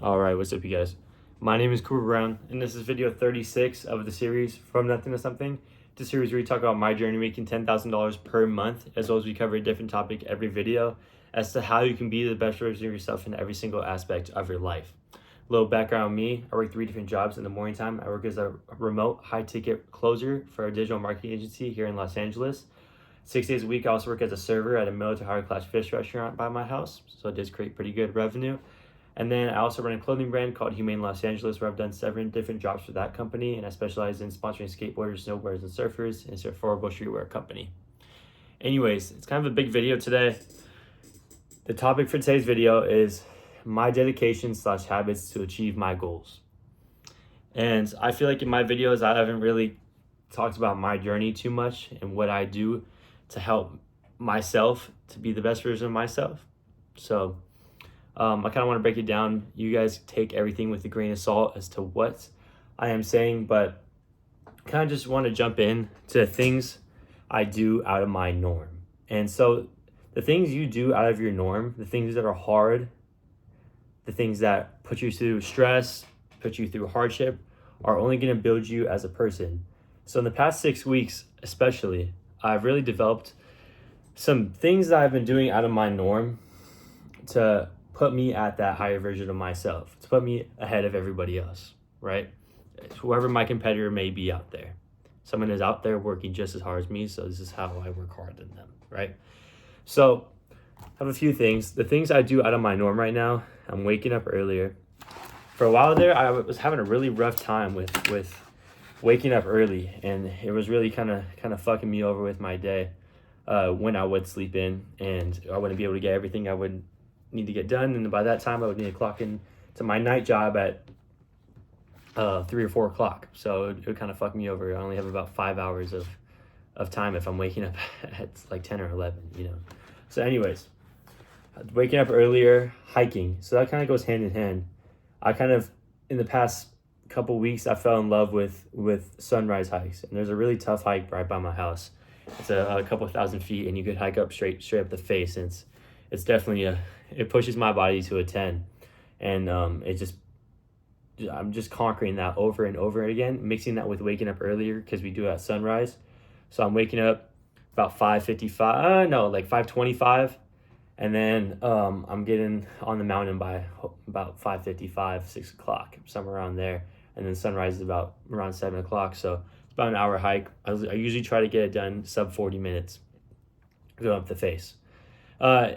Alright, what's up you guys? My name is Cooper Brown, and this is video 36 of the series From Nothing to Something. It's a series where we talk about my journey making $10,000 per month, as well as we cover a different topic every video as to how you can be the best version of yourself in every single aspect of your life. A little background on me: I work 3 different jobs. In the morning time, I work as a remote high-ticket closer for a digital marketing agency here in Los Angeles. 6 days a week, I also work as a server at a middle to higher class fish restaurant by my house, so it does create pretty good revenue. And then I also run a clothing brand called Humane Los Angeles, where I've done 7 different jobs for that company, and I specialize in sponsoring skateboarders, snowboarders, and surfers, and it's an affordable streetwear company. Anyways, it's kind of a big video today. The topic for today's video is my dedication / habits to achieve my goals. And I feel like in my videos, I haven't really talked about my journey too much and what I do to help myself to be the best version of myself. So I kind of want to break it down. You guys take everything with a grain of salt as to what I am saying, but kind of just want to jump in to things I do out of my norm. And so the things you do out of your norm, the things that are hard, the things that put you through stress, put you through hardship, are only going to build you as a person. So in the past 6 weeks, especially, I've really developed some things that I've been doing out of my norm to put me at that higher version of myself, to put me ahead of everybody else, right? Whoever my competitor may be out there. Someone is out there working just as hard as me, so this is how I work harder than them, right? So I have a few things. The things I do out of my norm right now: I'm waking up earlier. For a while there, I was having a really rough time with waking up early, and it was really kind of fucking me over with my day when I would sleep in, and I wouldn't be able to get everything I would need to get done, and by that time I would need to clock in to my night job at 3 or 4 o'clock. So it would kind of fuck me over. I only have about 5 hours of time if I'm waking up at like 10 or 11, you know. So anyways, waking up earlier, hiking, so that kind of goes hand in hand. I kind of, in the past couple weeks, I fell in love with sunrise hikes, and there's a really tough hike right by my house. It's a couple thousand feet, and you could hike up straight up the face, and it's definitely it pushes my body to a 10, and I'm just conquering that over and over again, mixing that with waking up earlier, because we do it at sunrise. So I'm waking up about 5:25, and then I'm getting on the mountain by about 5:55, 6 o'clock, somewhere around there, and then sunrise is about around 7 o'clock, so it's about an hour hike. I usually try to get it done sub 40 minutes, go up the face.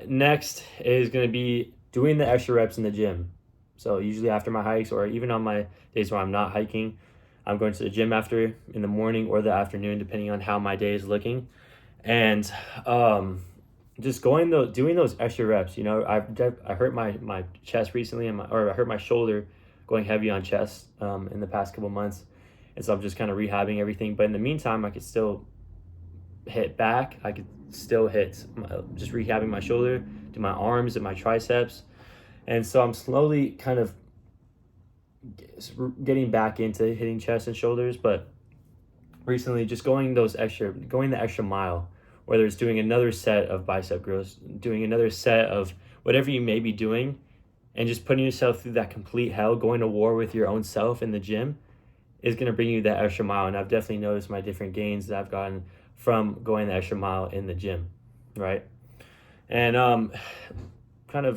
Next is going to be doing the extra reps in the gym. So usually after my hikes, or even on my days where I'm not hiking, I'm going to the gym after, in the morning or the afternoon, depending on how my day is looking. And just doing those extra reps. You know, I hurt my chest recently, or I hurt my shoulder going heavy on chest in the past couple months. And so I'm just kind of rehabbing everything. But in the meantime, I could still hit back. I could still hit just rehabbing my shoulder, do my arms and my triceps. And so I'm slowly kind of getting back into hitting chest and shoulders. But recently, just going the extra mile, whether it's doing another set of bicep curls, doing another set of whatever you may be doing, and just putting yourself through that complete hell, going to war with your own self in the gym, is going to bring you that extra mile. And I've definitely noticed my different gains that I've gotten from going the extra mile in the gym, right? And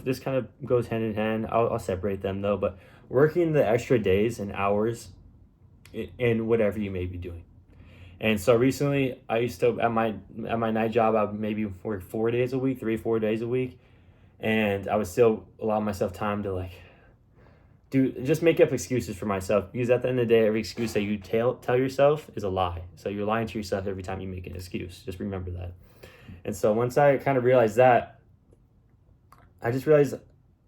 this kind of goes hand in hand. I'll separate them though, but working the extra days and hours in whatever you may be doing. And so recently, I used to, at my night job, I would maybe work 4 days a week, 3-4 days a week, and I would still allow myself time to just make up excuses for myself, because at the end of the day, every excuse that you tell yourself is a lie. So you're lying to yourself every time you make an excuse. Just remember that. And so once I kind of realized that, I just realized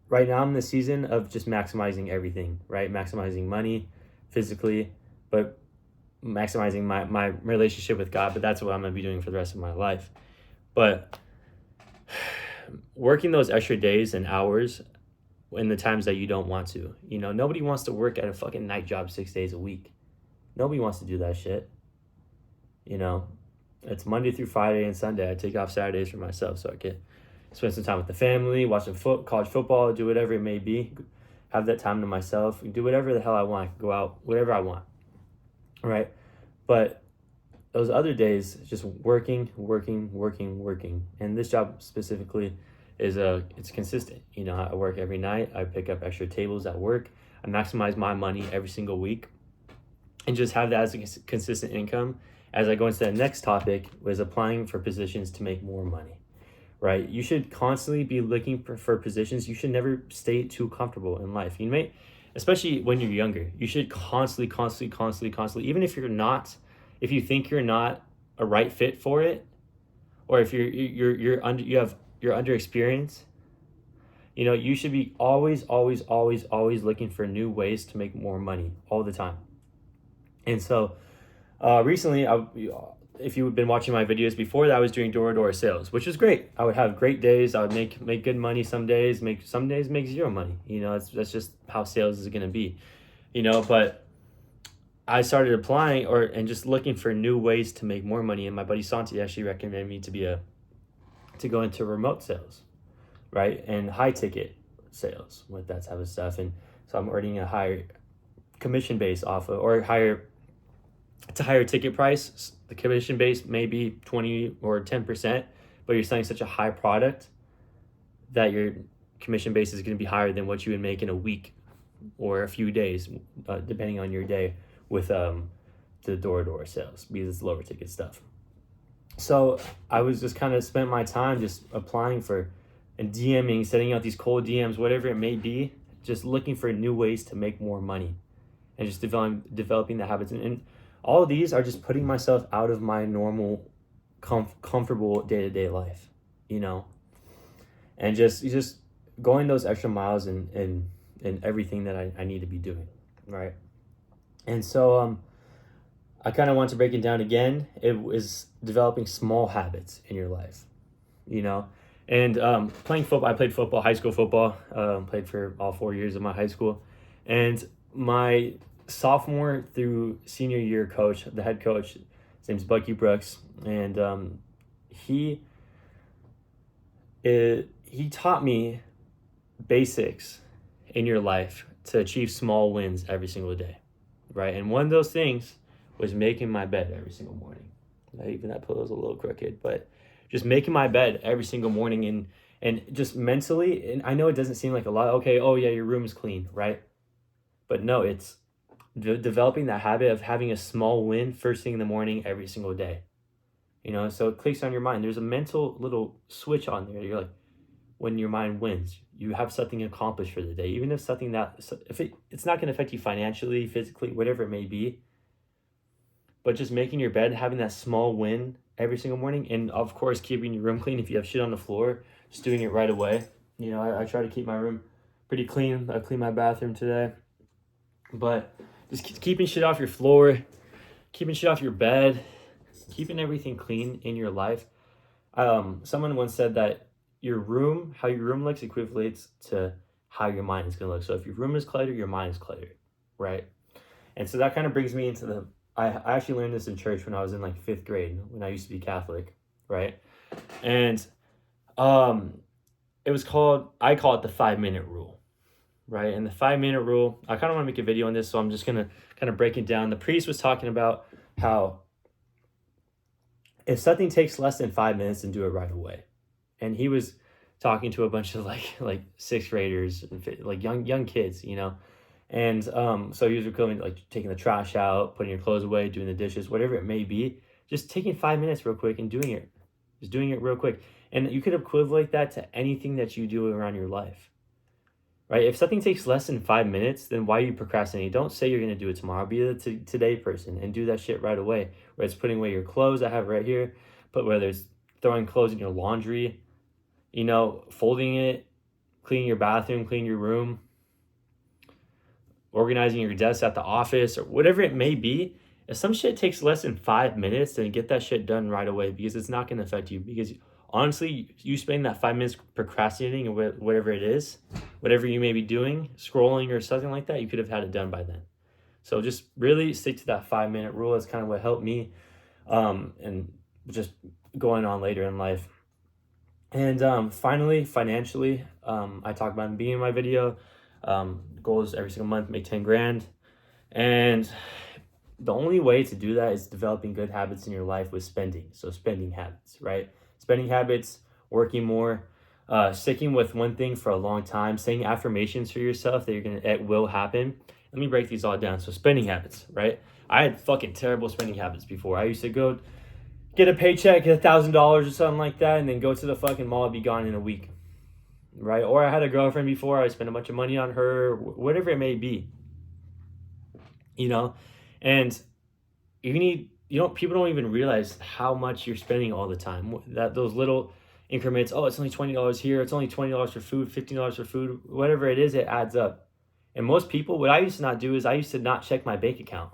right now I'm in the season of just maximizing everything, right? Maximizing money, physically, but maximizing my relationship with God. But that's what I'm going to be doing for the rest of my life. But working those extra days and hours in the times that you don't want to. You know, nobody wants to work at a fucking night job 6 days a week. Nobody wants to do that shit. You know, it's Monday through Friday and Sunday. I take off Saturdays for myself so I can spend some time with the family, watching college football, do whatever it may be, have that time to myself, do whatever the hell I want, go out, whatever I want, right? But those other days, just working, and this job specifically is it's consistent. You know, I work every night, I pick up extra tables at work, I maximize my money every single week, and just have that as a consistent income. As I go into the next topic, was applying for positions to make more money, right? You should constantly be looking for positions. You should never stay too comfortable in life. You may, especially when you're younger, you should constantly, even if you're not, if you think you're not a right fit for it, or if you're under experienced, you know, you should be always looking for new ways to make more money all the time. And so recently, if you've been watching my videos before that, I was doing door-to-door sales, which is great. I would have great days. I would make good money some days, make zero money. You know, that's just how sales is going to be, you know. But I started applying and just looking for new ways to make more money. And my buddy Santi actually recommended me to go into remote sales, right? And high ticket sales with that type of stuff. And so I'm earning a higher commission base off of, or higher, it's a higher ticket price. The commission base may be 20 or 10%, but you're selling such a high product that your commission base is going to be higher than what you would make in a week or a few days, depending on your day, with the door-to-door sales, because it's lower ticket stuff. So I was just kind of spent my time just applying for and DMing, setting out these cold DMs, whatever it may be, just looking for new ways to make more money, and just developing the habits. And all of these are just putting myself out of my normal, comfortable day-to-day life, you know, and just going those extra miles in everything that I need to be doing, right? And so I kind of want to break it down again. It was developing small habits in your life, you know, and playing football. I played football, high school football, played for all 4 years of my high school, and my sophomore through senior year coach, the head coach, his name's Bucky Brooks, and he taught me basics in your life to achieve small wins every single day, right? And one of those things was making my bed every single morning. Even that pillow's a little crooked, but just making my bed every single morning, and just mentally, and I know it doesn't seem like a lot. Okay, oh yeah, your room is clean, right? But no, it's developing that habit of having a small win first thing in the morning every single day. You know, so it clicks on your mind. There's a mental little switch on there. You're like, when your mind wins, you have something accomplished for the day, even if something it's not going to affect you financially, physically, whatever it may be. But just making your bed, having that small win every single morning, and of course keeping your room clean. If you have shit on the floor, just doing it right away. You know, I try to keep my room pretty clean. I cleaned my bathroom today, but just keeping shit off your floor, keeping shit off your bed, keeping everything clean in your life. Someone once said that how your room looks equates to how your mind is going to look. So if your room is cluttered, your mind is cluttered, right? And so that kind of brings me into I actually learned this in church when I was in like 5th grade, when I used to be Catholic, right? And I call it the 5-minute rule, right? And the 5-minute rule, I kind of want to make a video on this, so I'm just going to kind of break it down. The priest was talking about how if something takes less than 5 minutes, then do it right away. And he was talking to a bunch of like 6th graders, like young kids, you know. And so he was recording, like taking the trash out, putting your clothes away, doing the dishes, whatever it may be, just taking 5 minutes real quick and doing it. Just doing it real quick. And you could equivalent that to anything that you do around your life, right? If something takes less than 5 minutes, then why are you procrastinating? Don't say you're going to do it tomorrow. Be the today person and do that shit right away. Whether it's putting away your clothes, I have right here, but whether it's throwing clothes in your laundry, you know, folding it, cleaning your bathroom, cleaning your room, organizing your desk at the office, or whatever it may be. If some shit takes less than 5 minutes, then get that shit done right away, because it's not going to affect you. Because honestly, you spend that 5 minutes procrastinating or whatever it is, whatever you may be doing, scrolling or something like that, you could have had it done by then. So just really stick to that 5-minute rule. That's kind of what helped me, and just going on later in life. And finally, financially, I talked about in the beginning of my video, Goal is every single month make 10 grand. And the only way to do that is developing good habits in your life with spending. So spending habits, right? Spending habits, working more, sticking with one thing for a long time, saying affirmations for yourself that it will happen. Let me break these all down. So spending habits, right? I had fucking terrible spending habits before. I used to go get a paycheck, get $1,000 or something like that, and then go to the fucking mall and be gone in a week, right? Or I had a girlfriend before, I spent a bunch of money on her, whatever it may be, you know? And people don't even realize how much you're spending all the time. That those little increments, oh, it's only $20 here, it's only $20 for food, $15 for food, whatever it is, it adds up. And most people, what I used to not do is I used to not check my bank account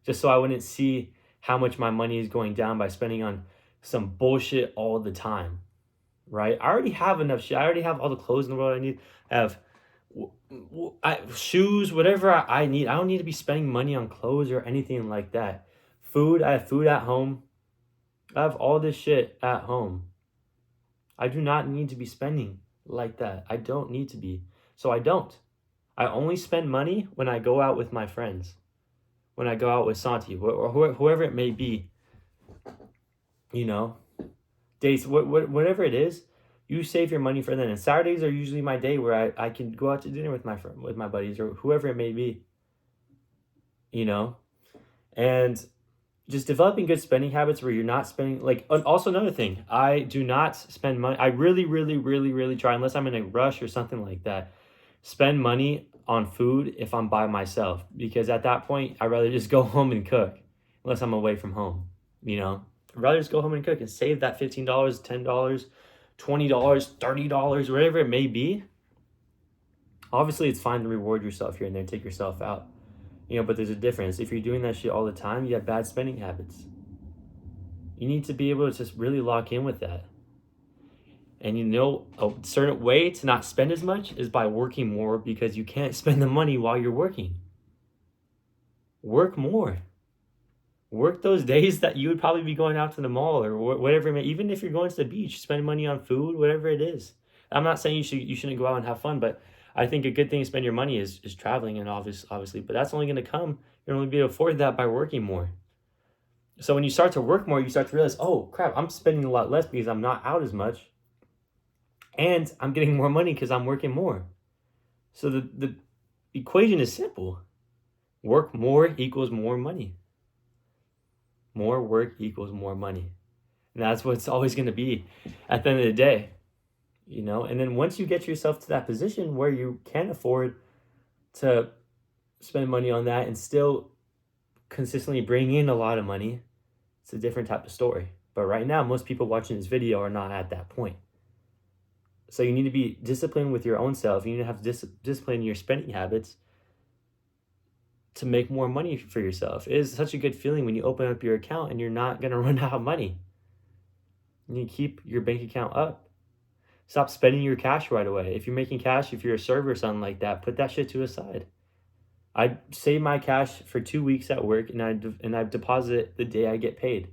just so I wouldn't see how much my money is going down by spending on some bullshit all the time, right? I already have enough shit. I already have all the clothes in the world I need. I have shoes, whatever I need. I don't need to be spending money on clothes or anything like that. Food, I have food at home. I have all this shit at home. I do not need to be spending like that. I don't need to be. So I don't. I only spend money when I go out with my friends. When I go out with Santi or whoever it may be, dates, whatever it is, you save your money for then. And Saturdays are usually my day where I can go out to dinner with my buddies or whoever it may be, and just developing good spending habits where you're not spending, also another thing, I do not spend money. I really, really, really, really try, unless I'm in a rush or something like that, spend money on food if I'm by myself, because at that point I'd rather just go home and cook, unless I'm away from home. I'd rather just go home and cook and save that $15, $10, $20, $30, whatever it may be. Obviously it's fine to reward yourself here and there and take yourself out, but there's a difference. If you're doing that shit all the time, you have bad spending habits. You need to be able to just really lock in with that. And a certain way to not spend as much is by working more, because you can't spend the money while you're working. Work more. Work those days that you would probably be going out to the mall or whatever. Even if you're going to the beach, spend money on food, whatever it is. I'm not saying you shouldn't go out and have fun, but I think a good thing to spend your money is traveling, and obviously. But that's only going to come. You're only be able to afford that by working more. So when you start to work more, you start to realize, oh crap, I'm spending a lot less because I'm not out as much. And I'm getting more money because I'm working more. So the equation is simple. Work more equals more money. More work equals more money. And that's what it's always going to be at the end of the day. And then once you get yourself to that position where you can afford to spend money on that and still consistently bring in a lot of money, it's a different type of story. But right now, most people watching this video are not at that point. So you need to be disciplined with your own self. You need to have discipline in your spending habits to make more money for yourself. It is such a good feeling when you open up your account and you're not going to run out of money. You need to keep your bank account up. Stop spending your cash right away. If you're making cash, if you're a server or something like that, put that shit to a side. I save my cash for 2 weeks at work, and I deposit it the day I get paid.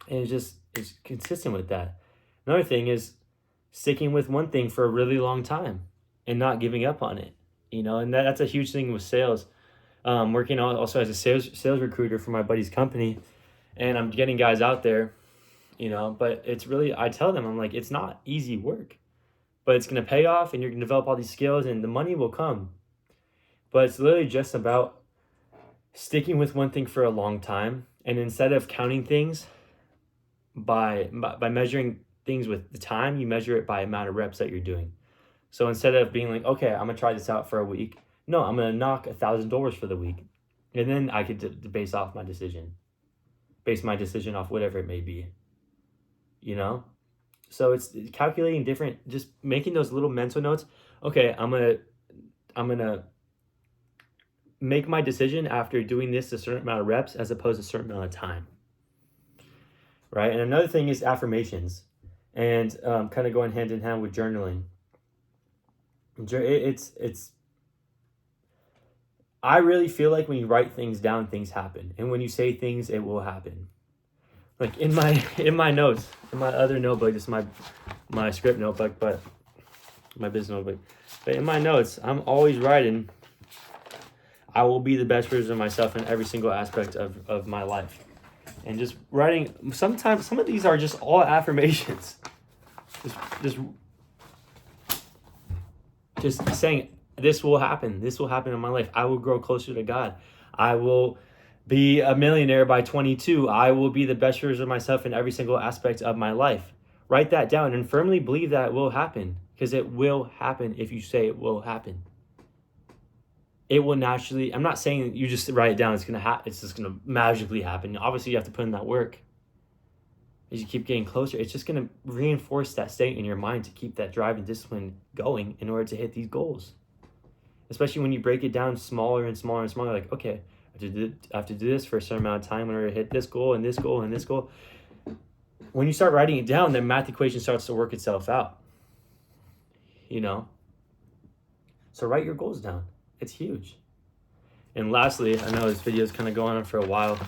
And it's consistent with that. Another thing is sticking with one thing for a really long time and not giving up on it, and that's a huge thing with sales. Working also as a sales recruiter for my buddy's company, and I'm getting guys out there, but it's really, I tell them, I'm like, it's not easy work, but it's going to pay off and you're going to develop all these skills and the money will come. But it's literally just about sticking with one thing for a long time. And instead of counting things by measuring things with the time, you measure it by amount of reps that you're doing. So instead of being like, okay, I'm gonna try this out for a week, no, I'm gonna knock $1,000 for the week, and then I could base my decision off whatever it may be, So it's calculating different, just making those little mental notes. Okay, I'm gonna make my decision after doing this a certain amount of reps as opposed to a certain amount of time, right? And another thing is affirmations. And kind of going hand in hand with journaling. I really feel like when you write things down, things happen. And when you say things, it will happen. Like in my notes, in my other notebook, this is my script notebook, but my business notebook. But in my notes, I'm always writing, I will be the best version of myself in every single aspect of my life. And just writing, sometimes some of these are just all affirmations. Just saying, this will happen. This will happen in my life. I will grow closer to God. I will be a millionaire by 22. I will be the best version of myself in every single aspect of my life. Write that down and firmly believe that it will happen, because it will happen if you say it will happen. It will naturally, I'm not saying you just write it down, it's just gonna magically happen. Obviously you have to put in that work. As you keep getting closer, it's just gonna reinforce that state in your mind to keep that drive and discipline going in order to hit these goals. Especially when you break it down smaller and smaller and smaller, like, okay, I have to do this for a certain amount of time in order to hit this goal and this goal and this goal. When you start writing it down, the math equation starts to work itself out. So write your goals down. It's huge. And lastly, I know this video is kind of going on for a while,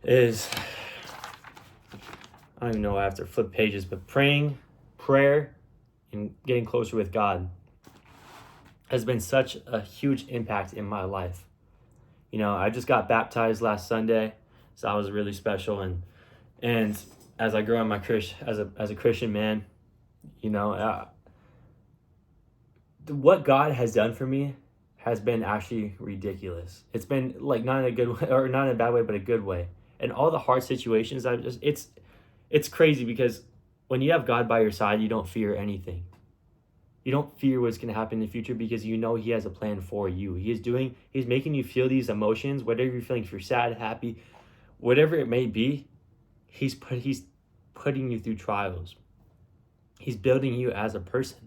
is, I don't even know, I have to flip pages, but prayer, and getting closer with God has been such a huge impact in my life. I just got baptized last Sunday, so that was really special. And as I grow in my as a Christian man, what God has done for me has been actually ridiculous. It's been like not in a good way, or not in a bad way, but a good way. And all the hard situations, it's crazy, because when you have God by your side, you don't fear anything. You don't fear what's going to happen in the future, because he has a plan for you. He's making you feel these emotions, whatever you're feeling, if you're sad, happy, whatever it may be, he's putting you through trials. He's building you as a person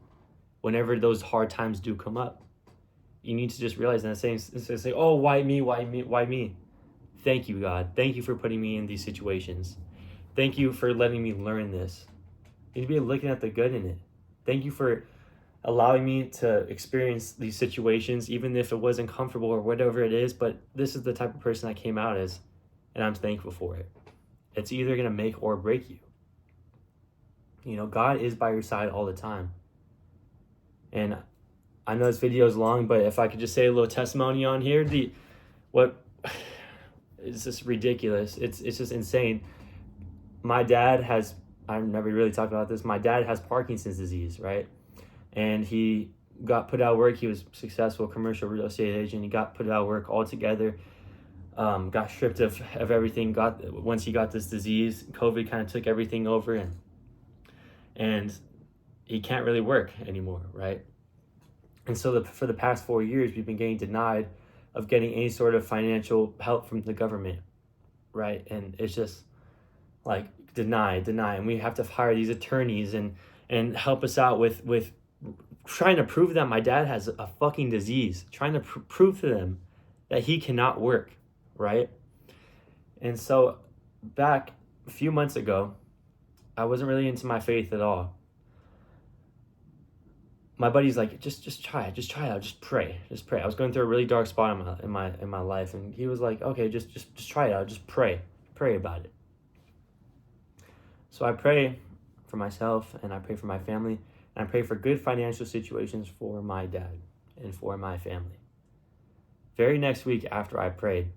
whenever those hard times do come up. You need to just realize that saying, oh, why me? Why me? Why me? Thank you, God. Thank you for putting me in these situations. Thank you for letting me learn this. You need to be looking at the good in it. Thank you for allowing me to experience these situations, even if it wasn't comfortable or whatever it is, but this is the type of person I came out as, and I'm thankful for it. It's either going to make or break you. God is by your side all the time. And I know this video is long, but if I could just say a little testimony on here, it's just ridiculous. It's just insane. My dad has, I've never really talked about this, my dad has Parkinson's disease, right? And he got put out of work. He was a successful commercial real estate agent. He got put out of work altogether, got stripped of everything. Once he got this disease, COVID kind of took everything over, and he can't really work anymore, right? And so for the past 4 years, we've been getting denied of getting any sort of financial help from the government, right? And it's just like deny. And we have to hire these attorneys and help us out with trying to prove that my dad has a fucking disease, trying to prove to them that he cannot work, right? And so back a few months ago, I wasn't really into my faith at all. My buddy's like, just try it out, just pray. I was going through a really dark spot in my life, and he was like, okay, just try it out, just pray about it. So I pray for myself, and I pray for my family, and I pray for good financial situations for my dad and for my family. Very next week after I prayed,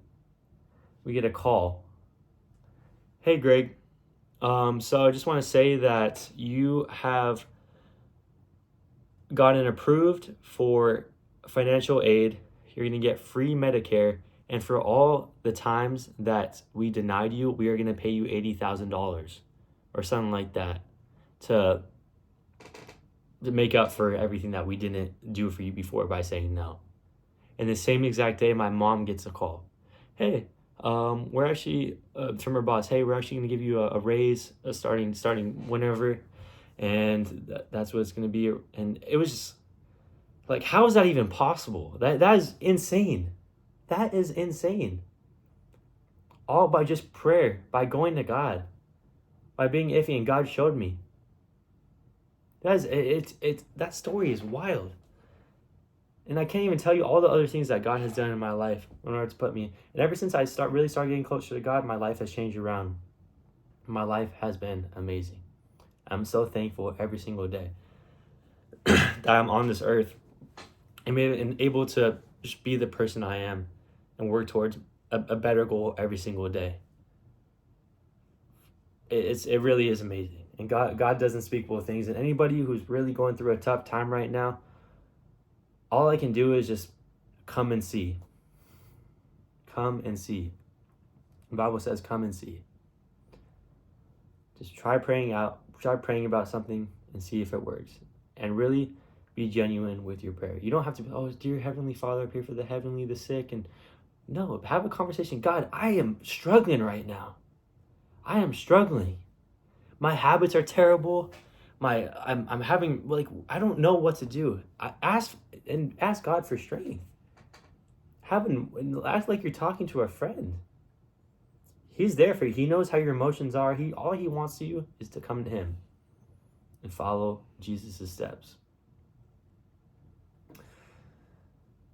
we get a call. Hey, Greg, so I just want to say that you have gotten approved for financial aid. You're going to get free Medicare, and for all the times that we denied you, we are going to pay you $80,000 or something like that to make up for everything that we didn't do for you before by saying no. And the same exact day, my mom gets a call. Hey, we're actually from her boss. Hey, we're actually going to give you a raise starting whenever, and that's what it's going to be. And it was just like, how is that even possible? That is insane. That is insane. All by just prayer, by going to God, by being iffy, and God showed me. That story is wild. And I can't even tell you all the other things that God has done in my life in order to put me. And ever since I really started getting closer to God, my life has changed around. My life has been amazing. I'm so thankful every single day. that I'm on this earth and able to just be the person I am and work towards a better goal every single day. It really is amazing. And God does unspeakable things. And anybody who's really going through a tough time right now, all I can do is just come and see. Come and see. The Bible says, come and see. Just try praying about something and see if it works. And really be genuine with your prayer. You don't have to be, oh, dear Heavenly Father, I pray for the sick. And no, have a conversation. God, I am struggling right now. I am struggling. My habits are terrible. I'm having, like, I don't know what to do. Ask God for strength. Act like you're talking to a friend. He's there for you. He knows how your emotions are. All he wants to you is to come to him and follow Jesus' steps.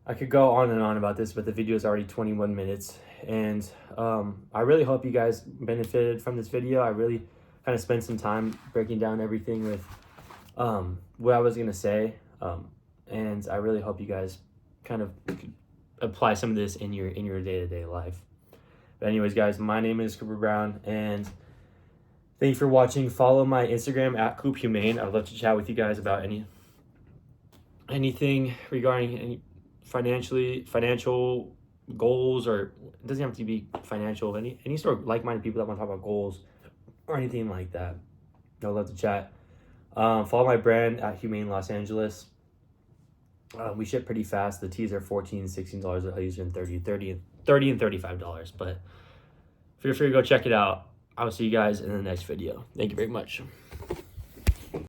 I could go on and on about this, but the video is already 21 minutes. And I really hope you guys benefited from this video. I really kind of spent some time breaking down everything with what I was going to say. And I really hope you guys kind of apply some of this in your day-to-day life. But anyways, guys, my name is Cooper Brown, and thank you for watching. Follow my Instagram at Coop Humane. I'd love to chat with you guys about anything regarding any financial goals, or it doesn't have to be financial. Any sort of like-minded people that want to talk about goals or anything like that. I'd love to chat. Follow my brand at Humane Los Angeles. We ship pretty fast. The teas are $14, $16. The hoodies are $30 and $35. But feel free to go check it out. I'll see you guys in the next video. Thank you very much.